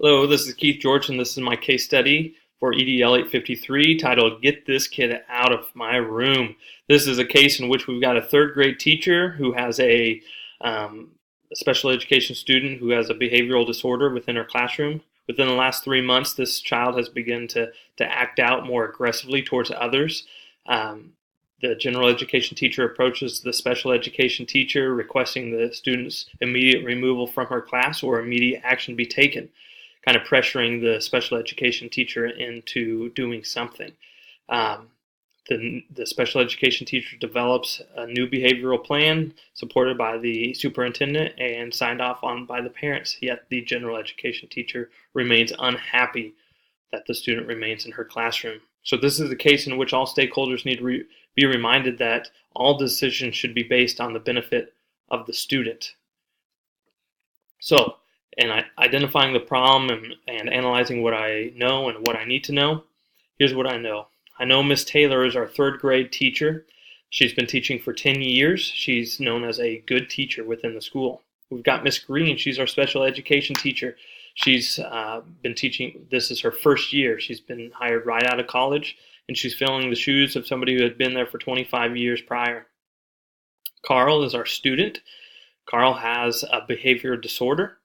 Hello, this is Keith George, and this is my case study for EDL 853 titled Get This Kid Out of My Room. This is a case in which we've got a third grade teacher who has a special education student who has a behavioral disorder within her classroom. Within the last 3 months, this child has begun to act out more aggressively towards others. The general education teacher approaches the special education teacher requesting the student's immediate removal from her class or immediate action be taken, kind of pressuring the special education teacher into doing something. Um, the special education teacher develops a new behavioral plan supported by the superintendent and signed off on by the parents, yet the general education teacher remains unhappy that the student remains in her classroom. So this is a case in which all stakeholders need to be reminded that all decisions should be based on the benefit of the student. So, and identifying the problem and analyzing what I know and what I need to know, here's what I know. I know Miss Taylor is our third grade teacher. She's been teaching for 10 years. She's known as a good teacher within the school. We've got Miss Green. She's our special education teacher. She's been teaching, this is her first year. She's been hired right out of college, and she's filling the shoes of somebody who had been there for 25 years prior. Carl is our student. Carl has a behavioral disorder.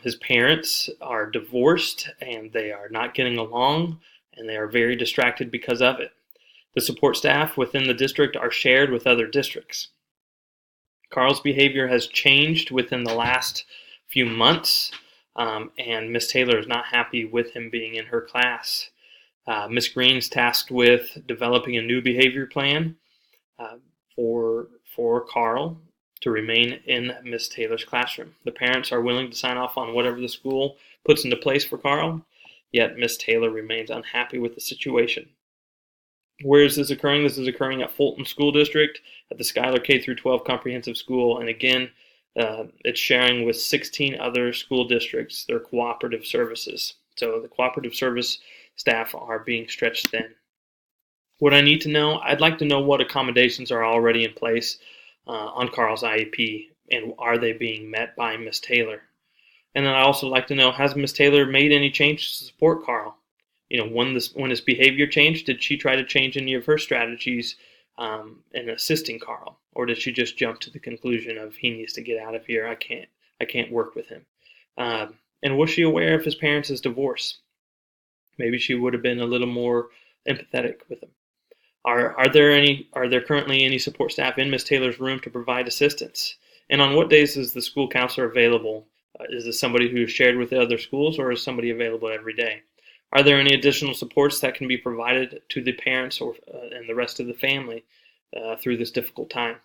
His parents are divorced and they are not getting along, and they are very distracted because of it. The support staff within the district are shared with other districts. Carl's behavior has changed within the last few months, and Miss Taylor is not happy with him being in her class. Miss Green's tasked with developing a new behavior plan for Carl to remain in Miss Taylor's classroom. The parents are willing to sign off on whatever the school puts into place for Carl, yet Miss Taylor remains unhappy with the situation. Where is this occurring? This is occurring at Fulton School District, at the Schuyler K-12 Comprehensive School, and again, it's sharing with 16 other school districts their cooperative services. So the cooperative service staff are being stretched thin. What I need to know, I'd like to know what accommodations are already in place on Carl's IEP, and are they being met by Miss Taylor? And then I'd also like to know, has Miss Taylor made any changes to support Carl? You know, when his behavior changed, did she try to change any of her strategies in assisting Carl, or did she just jump to the conclusion of he needs to get out of here? I can't work with him. And was she aware of his parents' divorce? Maybe she would have been a little more empathetic with him. Are there currently any support staff in Miss Taylor's room to provide assistance? And on what days is the school counselor available? Is this somebody who is shared with the other schools, or is somebody available every day? Are there any additional supports that can be provided to the parents and the rest of the family through this difficult time?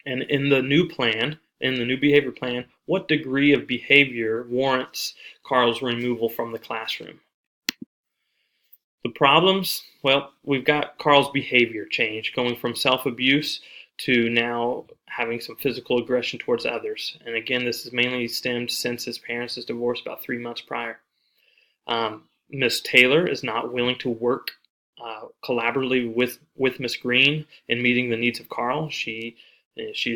And in the new plan, in the new behavior plan, what degree of behavior warrants Carl's removal from the classroom? The problems, well, we've got Carl's behavior change, going from self-abuse to now having some physical aggression towards others. And again, this is mainly stemmed since his parents' divorce about 3 months prior. Miss Taylor is not willing to work collaboratively with Miss Green in meeting the needs of Carl. She's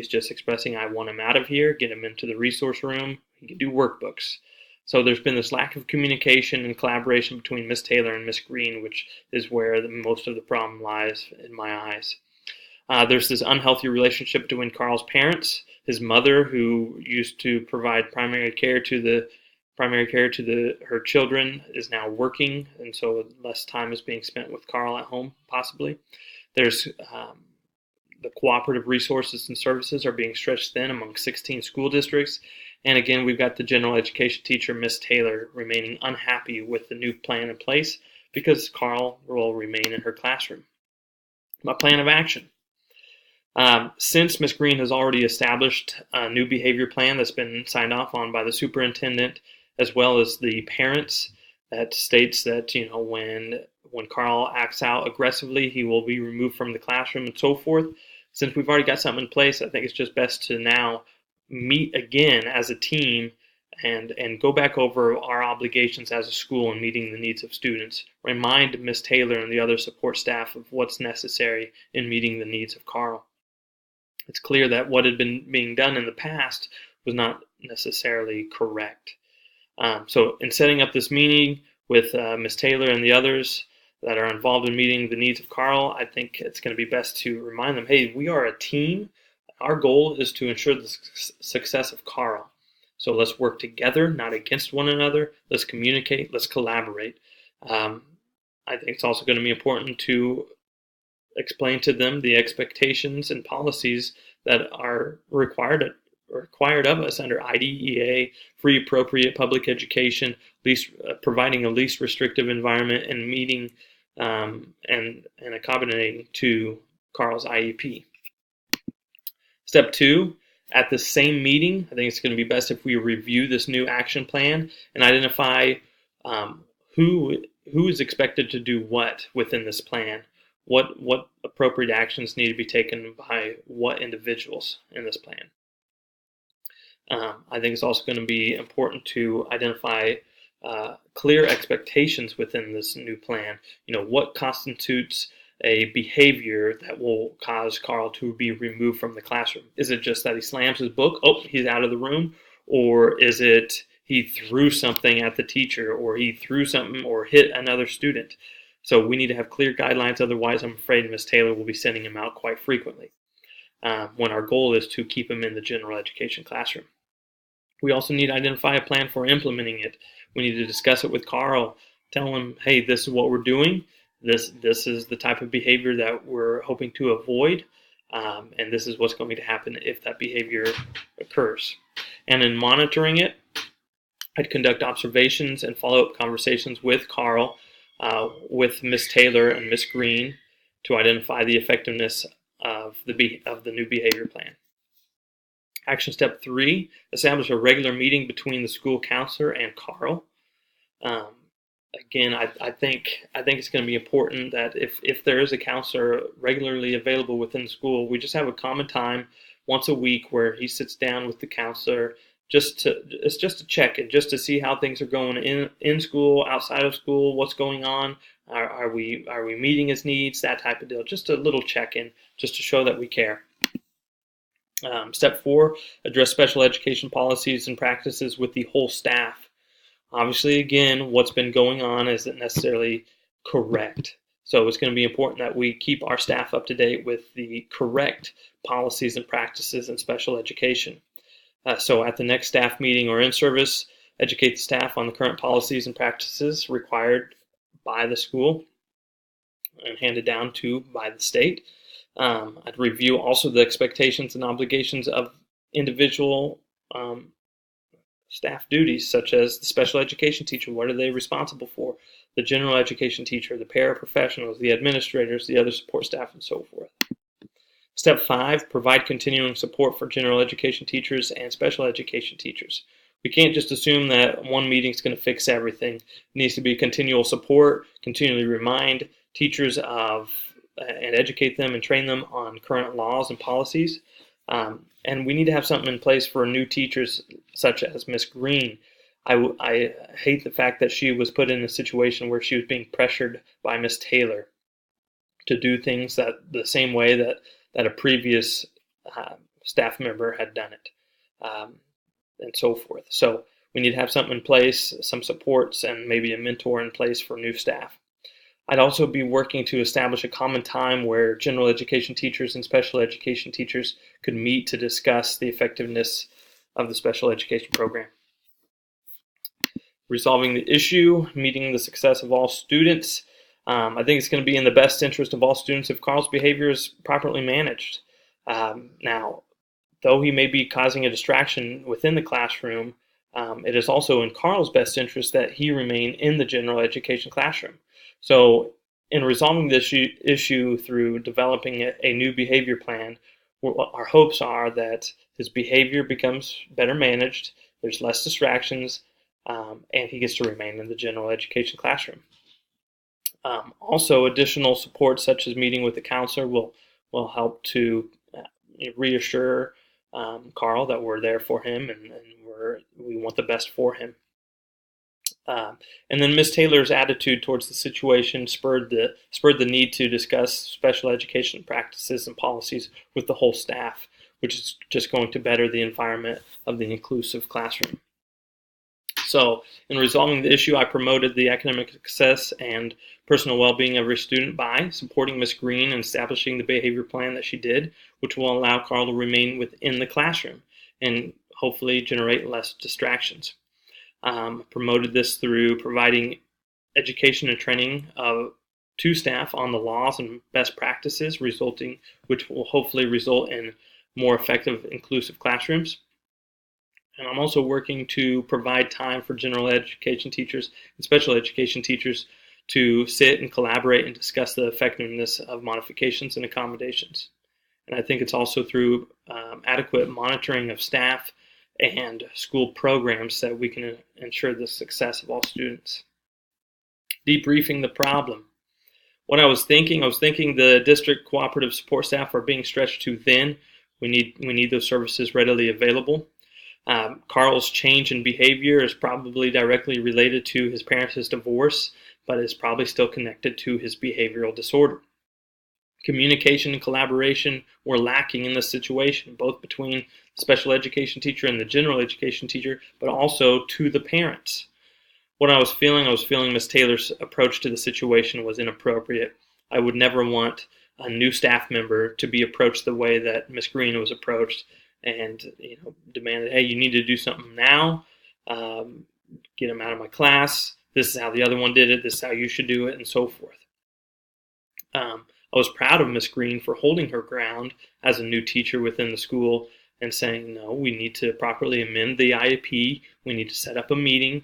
just expressing, I want him out of here, get him into the resource room, he can do workbooks. So there's been this lack of communication and collaboration between Miss Taylor and Miss Green, which is where most of the problem lies in my eyes. There's this unhealthy relationship between Carl's parents. His mother, who used to provide primary care to her children, is now working, and so less time is being spent with Carl at home, possibly. There's the cooperative resources and services are being stretched thin among 16 school districts. And again, we've got the general education teacher, Miss Taylor, remaining unhappy with the new plan in place because Carl will remain in her classroom. My plan of action. Since Miss Green has already established a new behavior plan that's been signed off on by the superintendent as well as the parents, that states that, you know, when Carl acts out aggressively, he will be removed from the classroom and so forth. Since we've already got something in place, I think it's just best to now meet again as a team and go back over our obligations as a school in meeting the needs of students. Remind Miss Taylor and the other support staff of what's necessary in meeting the needs of Carl. It's clear that what had been being done in the past was not necessarily correct. So in setting up this meeting with Ms. Taylor and the others that are involved in meeting the needs of Carl, I think it's going to be best to remind them, hey, we are a team. Our goal is to ensure the success of Carl. So let's work together, not against one another. Let's communicate. Let's collaborate. I think it's also going to be important to explain to them the expectations and policies that are required of us under IDEA, free appropriate public education, providing a least restrictive environment, and meeting and accommodating to Carl's IEP. Step 2, at the same meeting, I think it's going to be best if we review this new action plan and identify who is expected to do what within this plan. What appropriate actions need to be taken by what individuals in this plan. I think it's also going to be important to identify clear expectations within this new plan. What constitutes a behavior that will cause Carl to be removed from the classroom? Is it just that he slams his book? Oh, he's out of the room. Or is it he threw something at the teacher, or he threw something or hit another student? So we need to have clear guidelines. Otherwise, I'm afraid Ms. Taylor will be sending him out quite frequently when our goal is to keep him in the general education classroom. We also need to identify a plan for implementing it. We need to discuss it with Carl, tell him, hey, this is what we're doing. This is the type of behavior that we're hoping to avoid, and this is what's going to happen if that behavior occurs. And in monitoring it, I'd conduct observations and follow-up conversations with Carl, with Ms. Taylor and Ms. Green, to identify the effectiveness of the new behavior plan. Action step 3, establish a regular meeting between the school counselor and Carl. Again, I think it's going to be important that if there is a counselor regularly available within the school, we just have a common time once a week where he sits down with the counselor just to check it, just to see how things are going in school, outside of school, what's going on. Are we meeting his needs, that type of deal. Just a little check-in, just to show that we care. Step 4, address special education policies and practices with the whole staff. Obviously, again, what's been going on isn't necessarily correct. So it's going to be important that we keep our staff up to date with the correct policies and practices in special education. So at the next staff meeting or in-service, educate the staff on the current policies and practices required by the school and handed down by the state. I'd review also the expectations and obligations of individual staff duties, such as the special education teacher. What are they responsible for? The general education teacher, the paraprofessionals, the administrators, the other support staff, and so forth. Step 5, provide continuing support for general education teachers and special education teachers. We can't just assume that one meeting is going to fix everything. It needs to be continual support, continually remind teachers of and educate them and train them on current laws and policies. And we need to have something in place for new teachers such as Miss Green. I hate the fact that she was put in a situation where she was being pressured by Miss Taylor to do things that the same way that a previous staff member had done it, and so forth. So we need to have something in place, some supports, and maybe a mentor in place for new staff. I'd also be working to establish a common time where general education teachers and special education teachers could meet to discuss the effectiveness of the special education program. Resolving the issue, meeting the success of all students. I think it's going to be in the best interest of all students if Carl's behavior is properly managed. Now, though he may be causing a distraction within the classroom, it is also in Carl's best interest that he remain in the general education classroom. So in resolving this issue through developing a new behavior plan, our hopes are that his behavior becomes better managed, there's less distractions, and he gets to remain in the general education classroom. Also, additional support such as meeting with the counselor will help to reassure Carl that we're there for him and we want the best for him. And then Ms. Taylor's attitude towards the situation spurred the need to discuss special education practices and policies with the whole staff, which is just going to better the environment of the inclusive classroom. So in resolving the issue, I promoted the academic success and personal well-being of every student by supporting Ms. Green and establishing the behavior plan that she did, which will allow Carl to remain within the classroom and hopefully generate less distractions. Promoted this through providing education and training to staff on the laws and best practices, which will hopefully result in more effective, inclusive classrooms. And I'm also working to provide time for general education teachers and special education teachers to sit and collaborate and discuss the effectiveness of modifications and accommodations. And I think it's also through adequate monitoring of staff and school programs that we can ensure the success of all students. Debriefing the problem. What I was thinking the district cooperative support staff are being stretched too thin. We need those services readily available. Carl's change in behavior is probably directly related to his parents' divorce, but is probably still connected to his behavioral disorder. Communication and collaboration were lacking in this situation, both between the special education teacher and the general education teacher, but also to the parents. What I was feeling Ms. Taylor's approach to the situation was inappropriate. I would never want a new staff member to be approached the way that Ms. Green was approached, and demanded, hey, you need to do something now, get him out of my class, this is how the other one did it, this is how you should do it, and so forth. I was proud of Ms. Green for holding her ground as a new teacher within the school and saying, no, we need to properly amend the IEP, we need to set up a meeting.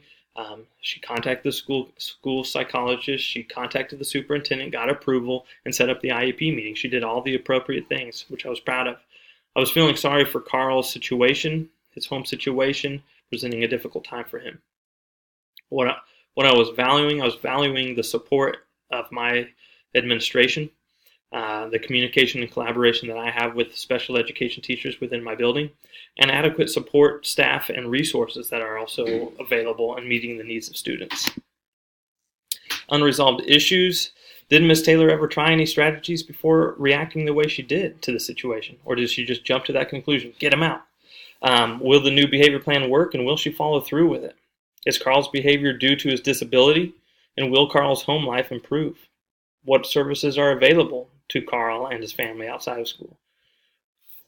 She contacted the school psychologist, she contacted the superintendent, got approval, and set up the IEP meeting. She did all the appropriate things, which I was proud of. I was feeling sorry for Carl's situation, his home situation, presenting a difficult time for him. What I was valuing the support of my administration, the communication and collaboration that I have with special education teachers within my building, and adequate support staff and resources that are also available and meeting the needs of students. Unresolved issues. Did Ms. Taylor ever try any strategies before reacting the way she did to the situation? Or did she just jump to that conclusion? Get him out. Will the new behavior plan work, and will she follow through with it? Is Carl's behavior due to his disability? And will Carl's home life improve? What services are available to Carl and his family outside of school?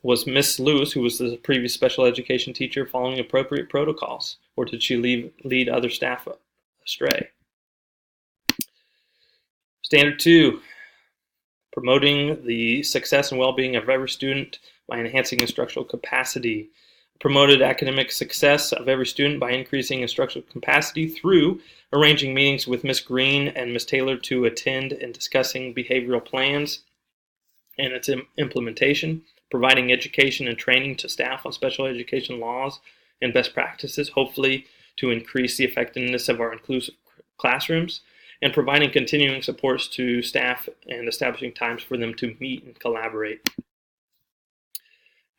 Was Miss Lewis, who was the previous special education teacher, following appropriate protocols? Or did she lead other staff astray? Standard 2, promoting the success and well-being of every student by enhancing instructional capacity. Promoted academic success of every student by increasing instructional capacity through arranging meetings with Ms. Green and Ms. Taylor to attend and discussing behavioral plans and its implementation, providing education and training to staff on special education laws and best practices, hopefully to increase the effectiveness of our inclusive classrooms, and providing continuing supports to staff and establishing times for them to meet and collaborate.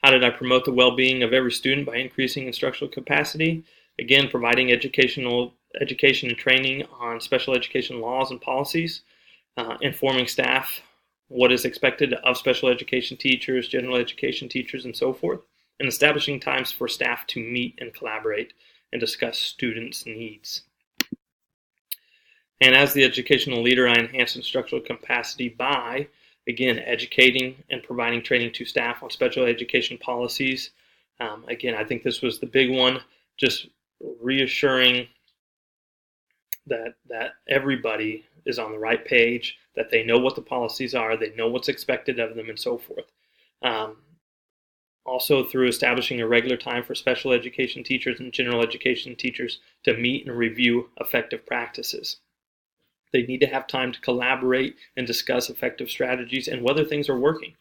How did I promote the well-being of every student by increasing instructional capacity? Again, providing education and training on special education laws and policies, informing staff what is expected of special education teachers, general education teachers, and so forth, and establishing times for staff to meet and collaborate and discuss students' needs. And as the educational leader, I enhance instructional capacity by, again, educating and providing training to staff on special education policies. Again, I think this was the big one, just reassuring that everybody is on the right page, that they know what the policies are, they know what's expected of them, and so forth. Also through establishing a regular time for special education teachers and general education teachers to meet and review effective practices. They need to have time to collaborate and discuss effective strategies and whether things are working.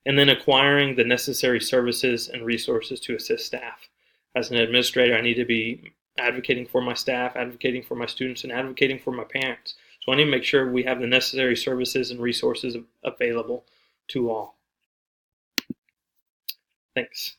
And then acquiring the necessary services and resources to assist staff. As an administrator, I need to be advocating for my staff, advocating for my students, and advocating for my parents. So I need to make sure we have the necessary services and resources available to all. Thanks.